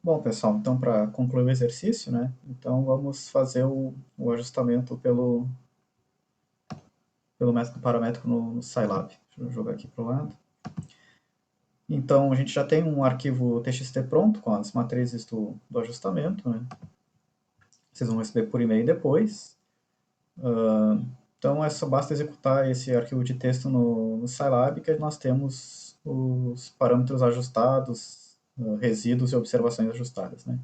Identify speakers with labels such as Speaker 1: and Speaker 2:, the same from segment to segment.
Speaker 1: Bom, pessoal, então para concluir o exercício, né? Então vamos fazer o ajustamento pelo método paramétrico no Scilab. Deixa eu jogar aqui para o lado. Então a gente já tem um arquivo TXT pronto com as matrizes do ajustamento, né? Vocês vão receber por e-mail depois. Então é só basta executar esse arquivo de texto no Scilab que nós temos os parâmetros ajustados, resíduos e observações ajustadas, né?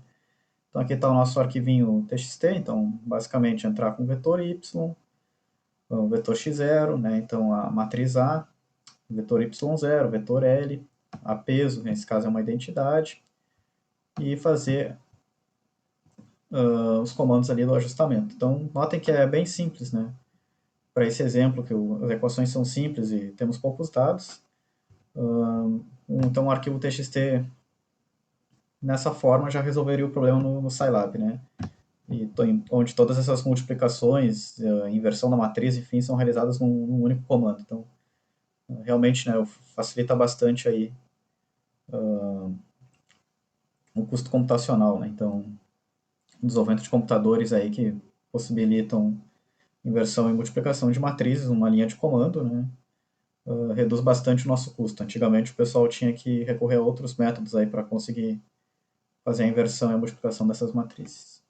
Speaker 1: Então aqui está o nosso arquivinho TXT, então basicamente entrar com o vetor y, o vetor x0, né? Então a matriz A, o vetor y0, o vetor L, a peso, nesse caso é uma identidade, e fazer os comandos ali do ajustamento. Então notem que é bem simples, né? Para esse exemplo, que as equações são simples e temos poucos dados, então o arquivo TXT nessa forma já resolveria o problema no Scilab, né? E onde todas essas multiplicações, inversão da matriz, enfim, são realizadas num único comando. Então, realmente, né, facilita bastante aí o custo computacional, né? Então, desenvolvimento de computadores aí que possibilitam inversão e multiplicação de matrizes numa linha de comando, né? Reduz bastante o nosso custo. Antigamente o pessoal tinha que recorrer a outros métodos aí para conseguir fazer a inversão e a multiplicação dessas matrizes.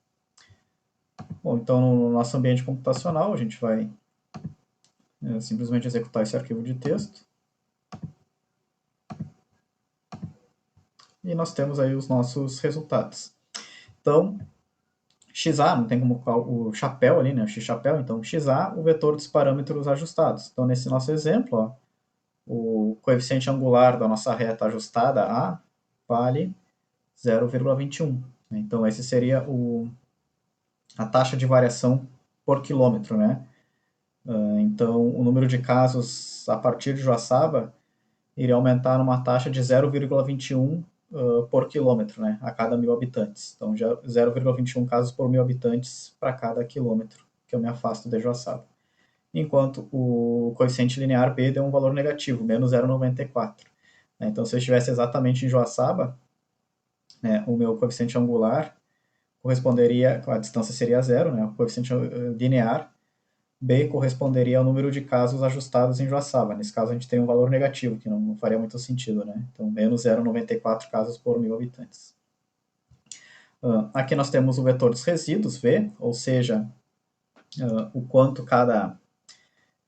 Speaker 1: Bom, então no nosso ambiente computacional a gente vai simplesmente executar esse arquivo de texto. E nós temos aí os nossos resultados. Então, XA, não tem como colocar o chapéu ali, né? O x-chapéu, então XA, o vetor dos parâmetros ajustados. Então, nesse nosso exemplo, ó, o coeficiente angular da nossa reta ajustada A vale 0,21. Então, esse seria a taxa de variação por quilômetro, né? Então, o número de casos a partir de Joaçaba iria aumentar numa taxa de 0,21 por quilômetro, né, a cada 1.000 habitantes. Então, já 0,21 casos por 1.000 habitantes para cada quilômetro que eu me afasto de Joaçaba. Enquanto o coeficiente linear B deu um valor negativo, menos 0,94. Então, se eu estivesse exatamente em Joaçaba, né, o meu coeficiente angular corresponderia, a distância seria zero, né, o coeficiente linear B corresponderia ao número de casos ajustados em Joaçaba. Nesse caso, a gente tem um valor negativo, que não faria muito sentido, né? Então, menos 0,94 casos por 1.000 habitantes. Aqui nós temos o vetor dos resíduos, V, ou seja, o quanto cada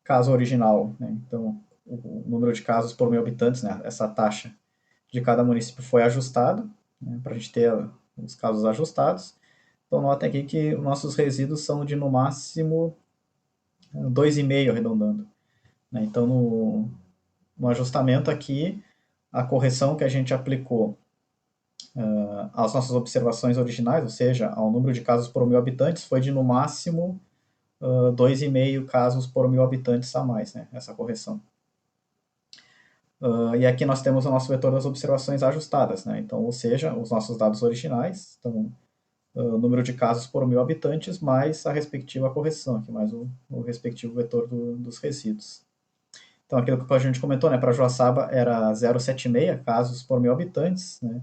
Speaker 1: caso original, né? Então, o número de casos por 1.000 habitantes, né? Essa taxa de cada município foi ajustada, né? Para a gente ter os casos ajustados. Então, notem aqui que nossos resíduos são de, no máximo, 2,5 arredondando. Então, no ajustamento aqui, a correção que a gente aplicou às nossas observações originais, ou seja, ao número de casos por 1.000 habitantes, foi de no máximo 2,5 casos por 1.000 habitantes a mais, né, essa correção. E aqui nós temos o nosso vetor das observações ajustadas, né, então, ou seja, os nossos dados originais, então, o número de casos por 1.000 habitantes, mais a respectiva correção, aqui mais o respectivo vetor dos resíduos. Então, aquilo que a gente comentou, né, para Joaçaba era 0,76 casos por 1.000 habitantes, né,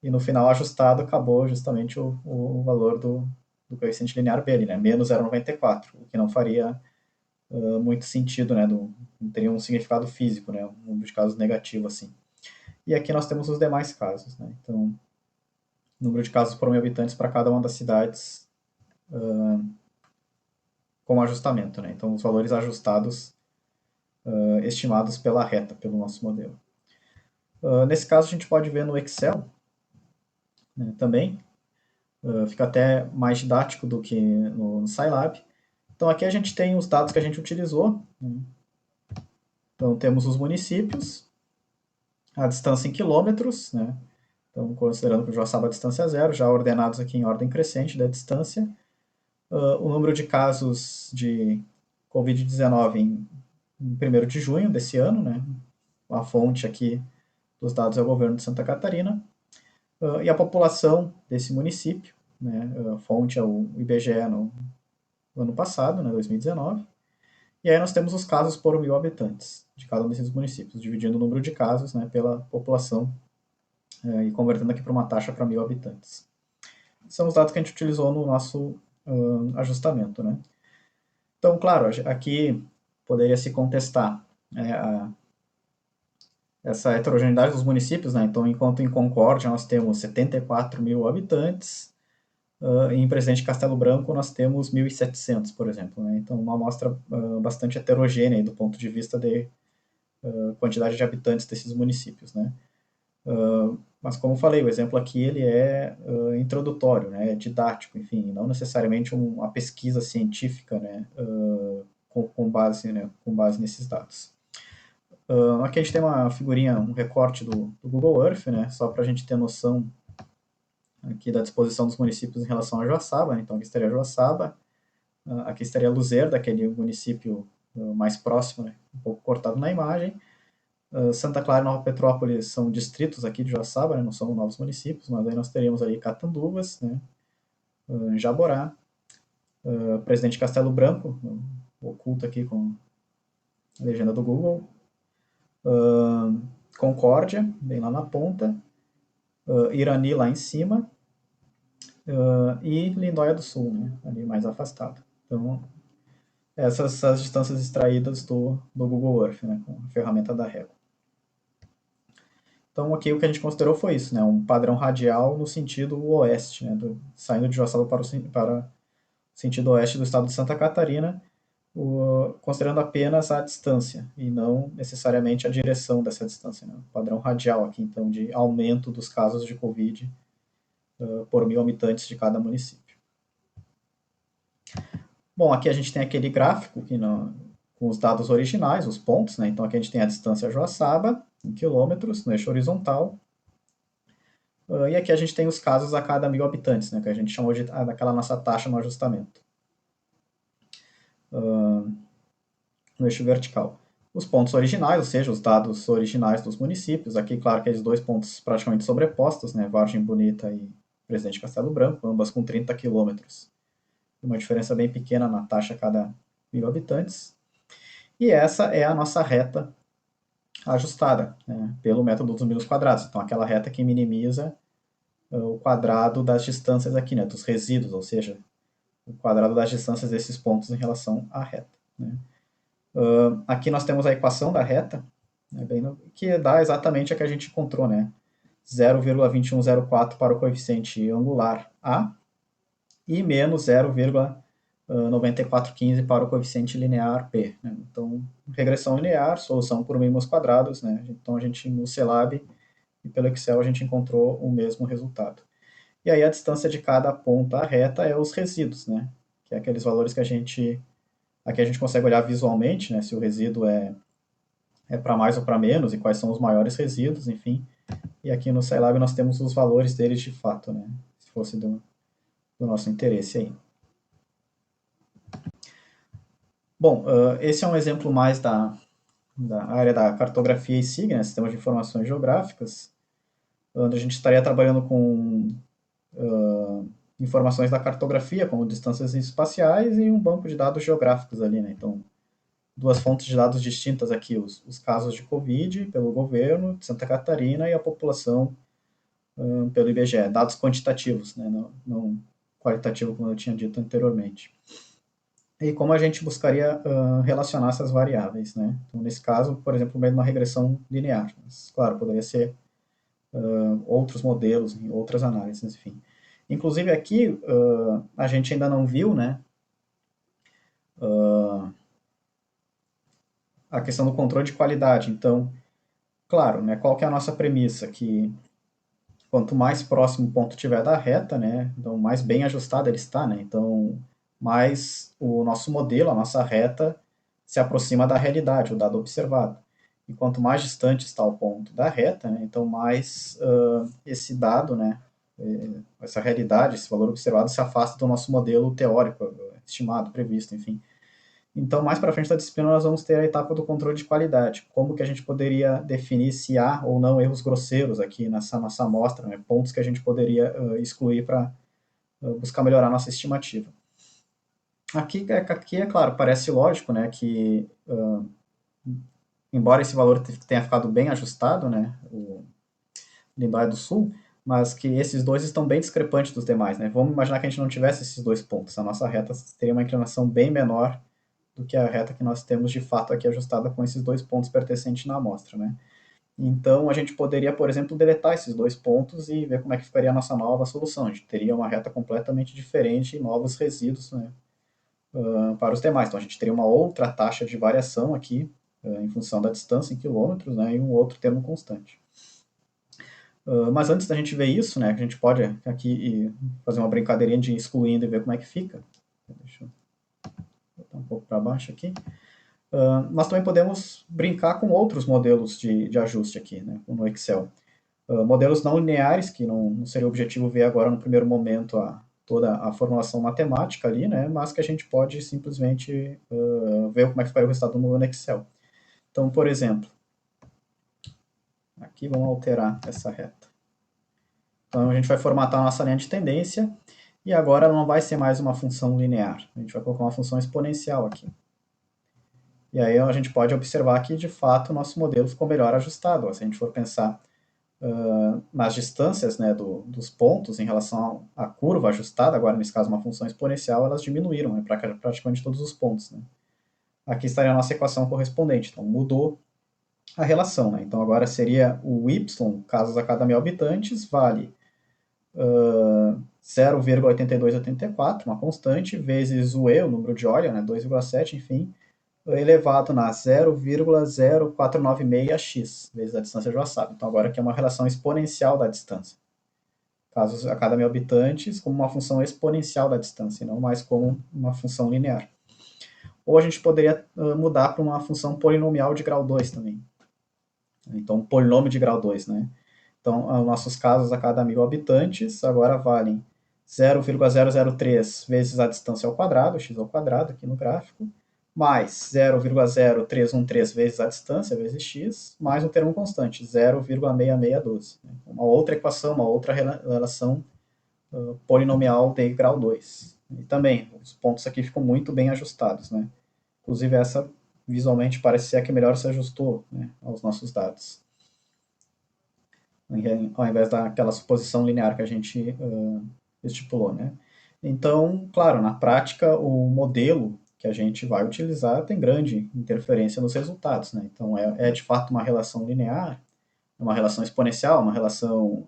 Speaker 1: e no final ajustado acabou justamente o valor do coeficiente linear B, né, menos 0,94, o que não faria muito sentido, né, não teria um significado físico, né, um número de casos negativo assim. E aqui nós temos os demais casos, né, então, número de casos por 1.000 habitantes para cada uma das cidades com ajustamento, né, então os valores ajustados estimados pela reta, pelo nosso modelo. Nesse caso, a gente pode ver no Excel, né, também. Fica até mais didático do que no Scilab. Então, aqui a gente tem os dados que a gente utilizou. Né? Então, temos os municípios, a distância em quilômetros, né? Então, considerando que o Joaçaba a distância é zero, já ordenados aqui em ordem crescente da distância. O número de casos de Covid-19 em 1º de junho desse ano, né? A fonte aqui dos dados é o governo de Santa Catarina. E a população desse município, né? A fonte é o IBGE no ano passado, né, 2019. E aí nós temos os casos por 1.000 habitantes de cada um desses municípios, dividindo o número de casos, né, pela população e convertendo aqui para uma taxa para 1.000 habitantes. São os dados que a gente utilizou no nosso ajustamento, né? Então, claro, aqui poderia se contestar essa heterogeneidade dos municípios, né? Então, enquanto em Concórdia nós temos 74.000 habitantes, em Presidente Castelo Branco nós temos 1.700, por exemplo, né? Então, uma amostra bastante heterogênea do ponto de vista de quantidade de habitantes desses municípios, né? Mas como eu falei, o exemplo aqui ele é introdutório, né? É didático, enfim, não necessariamente uma pesquisa científica, né? Com base nesses dados. Aqui a gente tem uma figurinha, um recorte do Google Earth, né? Só para a gente ter noção aqui da disposição dos municípios em relação a Joaçaba, né? Então aqui estaria Joaçaba, aqui estaria Luzerda, aquele município mais próximo, né? Um pouco cortado na imagem. Santa Clara e Nova Petrópolis são distritos aqui de Joaçaba, né? Não são novos municípios, mas aí nós teríamos ali Catanduvas, né? Jaborá, Presidente Castelo Branco, oculto aqui com a legenda do Google, Concórdia, bem lá na ponta, Irani lá em cima, e Lindóia do Sul, né? Ali mais afastado. Então, essas são as distâncias extraídas do Google Earth, né? Com a ferramenta da Régua. Então, aqui o que a gente considerou foi isso, né? Um padrão radial no sentido oeste, né? Saindo de Joaçaba para o sentido oeste do estado de Santa Catarina, considerando apenas a distância e não necessariamente a direção dessa distância. Né? Padrão radial aqui, então, de aumento dos casos de Covid por 1.000 habitantes de cada município. Bom, aqui a gente tem aquele gráfico com os dados originais, os pontos, né? Então aqui a gente tem a distância Joaçaba, em quilômetros, no eixo horizontal. E aqui a gente tem os casos a cada 1.000 habitantes, né? Que a gente chamou daquela nossa taxa no ajustamento. No eixo vertical. Os pontos originais, ou seja, os dados originais dos municípios. Aqui, claro, aqueles dois pontos praticamente sobrepostos, né? Vargem Bonita e Presidente Castelo Branco, ambas com 30 quilômetros. Uma diferença bem pequena na taxa a cada 1.000 habitantes. E essa é a nossa reta ajustada, né, pelo método dos mínimos quadrados. Então, aquela reta que minimiza o quadrado das distâncias aqui, né, dos resíduos, ou seja, o quadrado das distâncias desses pontos em relação à reta. Né. Aqui nós temos a equação da reta, né, que dá exatamente a que a gente encontrou, né, 0,2104 para o coeficiente angular A e menos 0,9415 para o coeficiente linear P. Né? Então, regressão linear, solução por mínimos quadrados. Né? Então, a gente no CELAB e pelo Excel a gente encontrou o mesmo resultado. E aí a distância de cada ponta reta é os resíduos, né? Que é aqueles valores que aqui a gente consegue olhar visualmente, né? Se o resíduo é para mais ou para menos e quais são os maiores resíduos, enfim. E aqui no Scilab nós temos os valores deles de fato, né? Se fosse do nosso interesse aí. Bom, esse é um exemplo mais da área da cartografia e SIG, né, Sistemas de Informações Geográficas, onde a gente estaria trabalhando com informações da cartografia, como distâncias espaciais, e um banco de dados geográficos ali, né? Então, duas fontes de dados distintas aqui, os casos de Covid pelo governo de Santa Catarina e a população pelo IBGE, dados quantitativos, né? Não qualitativo, como eu tinha dito anteriormente. E como a gente buscaria relacionar essas variáveis, né? Então, nesse caso, por exemplo, meio de uma regressão linear. Mas, claro, poderia ser outros modelos, outras análises, enfim. Inclusive aqui, a gente ainda não viu, né? A questão do controle de qualidade. Então, claro, né? Qual que é a nossa premissa? Que quanto mais próximo o ponto tiver da reta, né? Então, mais bem ajustado ele está, né? Então, mais o nosso modelo, a nossa reta, se aproxima da realidade, o dado observado. E quanto mais distante está o ponto da reta, né, então mais esse dado, né, essa realidade, esse valor observado se afasta do nosso modelo teórico, estimado, previsto, enfim. Então, mais para frente da disciplina, nós vamos ter a etapa do controle de qualidade. Como que a gente poderia definir se há ou não erros grosseiros aqui nessa nossa amostra, né, pontos que a gente poderia excluir para buscar melhorar a nossa estimativa. Aqui, é claro, parece lógico, né, que embora esse valor tenha ficado bem ajustado, né, Lindóia do Sul, mas que esses dois estão bem discrepantes dos demais, né? Vamos imaginar que a gente não tivesse esses dois pontos. A nossa reta teria uma inclinação bem menor do que a reta que nós temos de fato aqui ajustada com esses dois pontos pertencentes na amostra, né? Então, a gente poderia, por exemplo, deletar esses dois pontos e ver como é que ficaria a nossa nova solução. A gente teria uma reta completamente diferente e novos resíduos, né, para os demais. Então, a gente teria uma outra taxa de variação aqui, em função da distância em quilômetros, né, e um outro termo constante. Mas antes da gente ver isso, né, a gente pode aqui fazer uma brincadeirinha de ir excluindo e ver como é que fica. Deixa eu botar um pouco para baixo aqui. Nós também podemos brincar com outros modelos de ajuste aqui, né, no Excel. Modelos não lineares, que não seria o objetivo ver agora no primeiro momento toda a formulação matemática ali, né, mas que a gente pode simplesmente ver como é que ficaria o resultado no Excel. Então, por exemplo, aqui vamos alterar essa reta. Então, a gente vai formatar a nossa linha de tendência e agora ela não vai ser mais uma função linear. A gente vai colocar uma função exponencial aqui. E aí a gente pode observar que, de fato, o nosso modelo ficou melhor ajustado. Se a gente for pensar nas distâncias, né, dos pontos em relação à curva ajustada, agora nesse caso uma função exponencial, elas diminuíram, né, para praticamente todos os pontos. Né. Aqui estaria a nossa equação correspondente, então mudou a relação. Né. Então agora seria o y, casos a cada 1.000 habitantes, vale 0,8284, uma constante, vezes o e, o número de Euler, né, 2,7, enfim, elevado na 0,0496x, vezes a distância de Joaçaba. Então agora aqui é uma relação exponencial da distância. Casos a cada 1.000 habitantes, como uma função exponencial da distância, e não mais como uma função linear. Ou a gente poderia mudar para uma função polinomial de grau 2 também. Então, um polinômio de grau 2, né? Então, nossos casos a cada 1.000 habitantes agora valem 0,003 vezes a distância ao quadrado, x ao quadrado aqui no gráfico, mais 0,0313 vezes a distância, vezes x, mais um termo constante, 0,6612. Uma outra equação, uma outra relação polinomial de grau 2. E também, os pontos aqui ficam muito bem ajustados. Né? Inclusive, essa visualmente parece ser a que melhor se ajustou, né, aos nossos dados. Ao invés daquela suposição linear que a gente estipulou. Né? Então, claro, na prática, o modelo que a gente vai utilizar tem grande interferência nos resultados. Né? Então, é de fato uma relação linear, uma relação exponencial, uma relação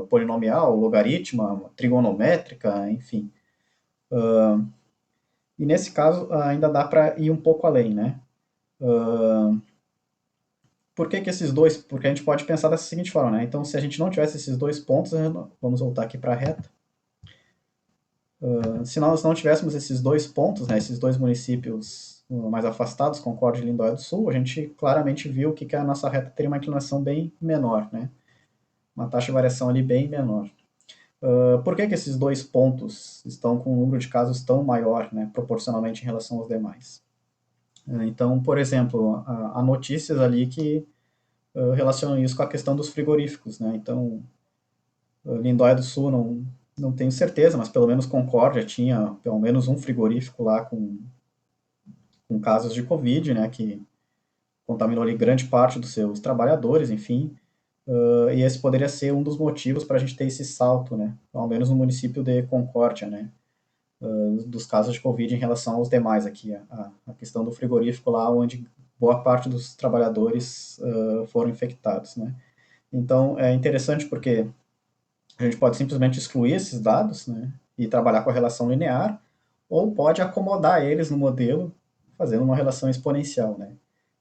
Speaker 1: polinomial, logarítmica, trigonométrica, enfim. E nesse caso, ainda dá para ir um pouco além. Né? Por que esses dois? Porque a gente pode pensar dessa seguinte forma. Né? Então, se a gente não tivesse esses dois pontos, vamos voltar aqui para a reta. Se nós não tivéssemos esses dois pontos, né, esses dois municípios mais afastados, Concórdia e Lindóia do Sul, a gente claramente viu que a nossa reta teria uma inclinação bem menor, né? Uma taxa de variação ali bem menor. Por que esses dois pontos estão com um número de casos tão maior, né, proporcionalmente em relação aos demais? Então, por exemplo, há notícias ali que relacionam isso com a questão dos frigoríficos, né? Então, Lindóia do Sul não tenho certeza, mas pelo menos Concórdia tinha pelo menos um frigorífico lá com casos de Covid, né, que contaminou ali grande parte dos seus trabalhadores, enfim, e esse poderia ser um dos motivos para a gente ter esse salto, né, ao menos no município de Concórdia, né, dos casos de Covid em relação aos demais aqui, a questão do frigorífico lá onde boa parte dos trabalhadores foram infectados, né. Então, é interessante porque a gente pode simplesmente excluir esses dados, né, e trabalhar com a relação linear, ou pode acomodar eles no modelo, fazendo uma relação exponencial, né,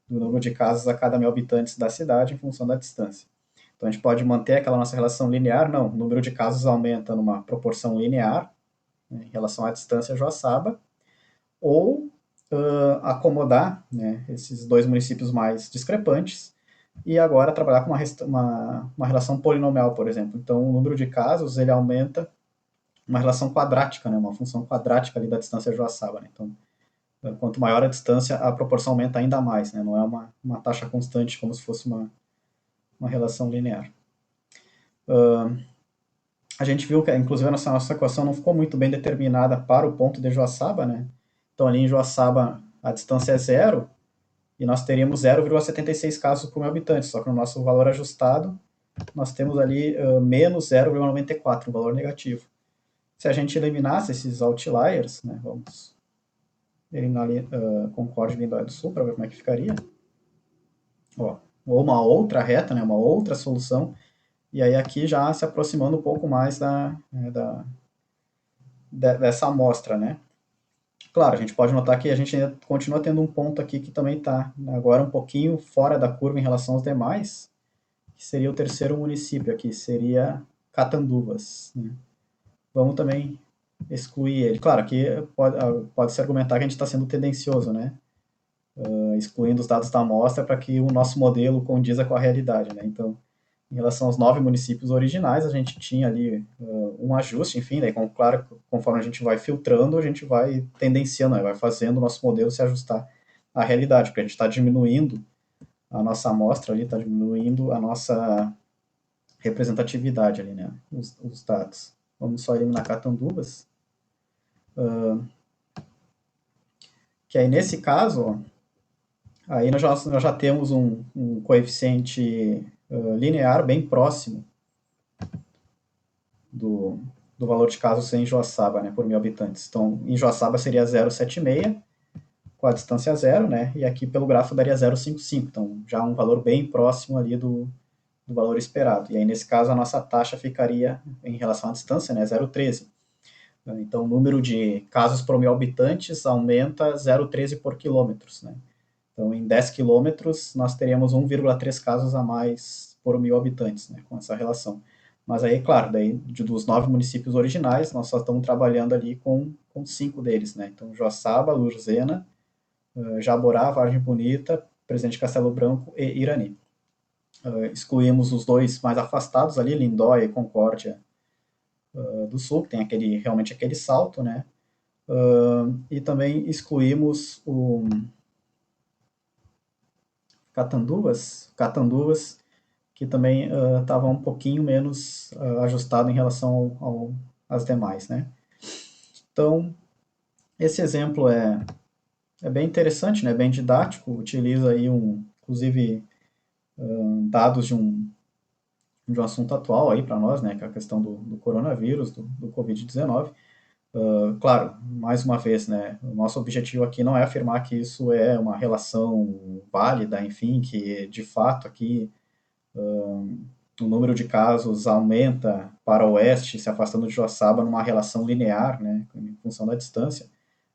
Speaker 1: do número de casos a cada 1.000 habitantes da cidade em função da distância. Então a gente pode manter aquela nossa relação linear, não, o número de casos aumenta numa proporção linear, né, em relação à distância Joaçaba, ou acomodar, né, esses dois municípios mais discrepantes e agora trabalhar com uma relação polinomial, por exemplo. Então, o número de casos ele aumenta uma relação quadrática, né, uma função quadrática ali da distância Joaçaba. Né? Então, quanto maior a distância, a proporção aumenta ainda mais, né? Não é uma taxa constante como se fosse uma relação linear. A gente viu que, inclusive, a nossa equação não ficou muito bem determinada para o ponto de Joaçaba, né? Então, ali em Joaçaba, a distância é zero, e nós teríamos 0,76 casos por 1.000 habitantes, só que no nosso valor ajustado, nós temos ali menos 0,94, um valor negativo. Se a gente eliminasse esses outliers, né, vamos eliminar ali Concórdia e Lindóia do Sul para ver como é que ficaria. Ó, ou uma outra reta, né, uma outra solução, e aí aqui já se aproximando um pouco mais dessa amostra, né. Claro, a gente pode notar que a gente ainda continua tendo um ponto aqui que também está agora um pouquinho fora da curva em relação aos demais, que seria o terceiro município aqui, seria Catanduvas, né. Vamos também excluir ele. Claro, aqui pode-se argumentar que a gente está sendo tendencioso, né? Excluindo os dados da amostra para que o nosso modelo condiza com a realidade, né? Então, em relação aos 9 municípios originais, a gente tinha ali um ajuste, enfim, daí, claro, conforme a gente vai filtrando, a gente vai tendenciando, né? Vai fazendo o nosso modelo se ajustar à realidade, porque a gente está diminuindo a nossa amostra ali, está diminuindo a nossa representatividade ali, né? Os dados. Vamos só eliminar Catanduvas. Que aí, nesse caso, ó, aí nós já temos um coeficiente linear bem próximo do, do valor de casos em Joaçaba, né, por 1.000 habitantes. Então, em Joaçaba seria 0,76 com a distância zero, né, e aqui pelo gráfico daria 0,55. Então, já um valor bem próximo ali do valor esperado. E aí, nesse caso, a nossa taxa ficaria, em relação à distância, né, 0,13. Então, o número de casos por 1.000 habitantes aumenta 0,13 por quilômetros, né? Então, em 10 quilômetros, nós teríamos 1,3 casos a mais por 1.000 habitantes, né, com essa relação. Mas aí, claro, daí, dos 9 municípios originais, nós só estamos trabalhando ali com 5 deles, né? Então, Joaçaba, Lurzena, Jaborá, Vargem Bonita, Presidente Castelo Branco e Irani. Excluímos os dois mais afastados ali, Lindóia e Concórdia do Sul, que tem realmente aquele salto, né? E também excluímos o Catanduvas, que também estava um pouquinho menos ajustado em relação às demais, né? Então, esse exemplo é bem interessante, né? Bem didático, utiliza aí inclusive dados de um assunto atual aí para nós, né? Que é a questão do coronavírus, do Covid-19. Claro, mais uma vez, né? O nosso objetivo aqui não é afirmar que isso é uma relação válida, enfim, que de fato aqui o número de casos aumenta para o oeste, se afastando de Joaçaba numa relação linear, né, em função da distância.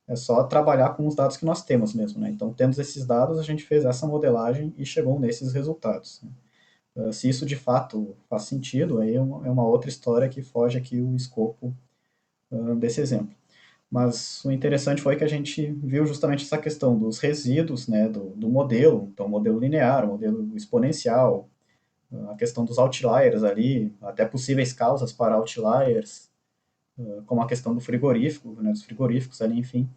Speaker 1: É só trabalhar com os dados que nós temos mesmo, né? Então, temos esses dados, a gente fez essa modelagem e chegou nesses resultados, né? Se isso de fato faz sentido, aí é uma outra história que foge aqui o escopo desse exemplo. Mas o interessante foi que a gente viu justamente essa questão dos resíduos, né, do modelo, então modelo linear, modelo exponencial, a questão dos outliers ali, até possíveis causas para outliers, como a questão do frigorífico, né, dos frigoríficos ali, enfim.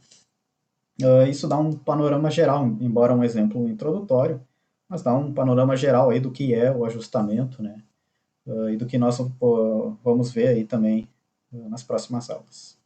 Speaker 1: Isso dá um panorama geral, embora um exemplo introdutório, mas dá um panorama geral aí do que é o ajustamento, né, e do que nós vamos ver aí também nas próximas aulas.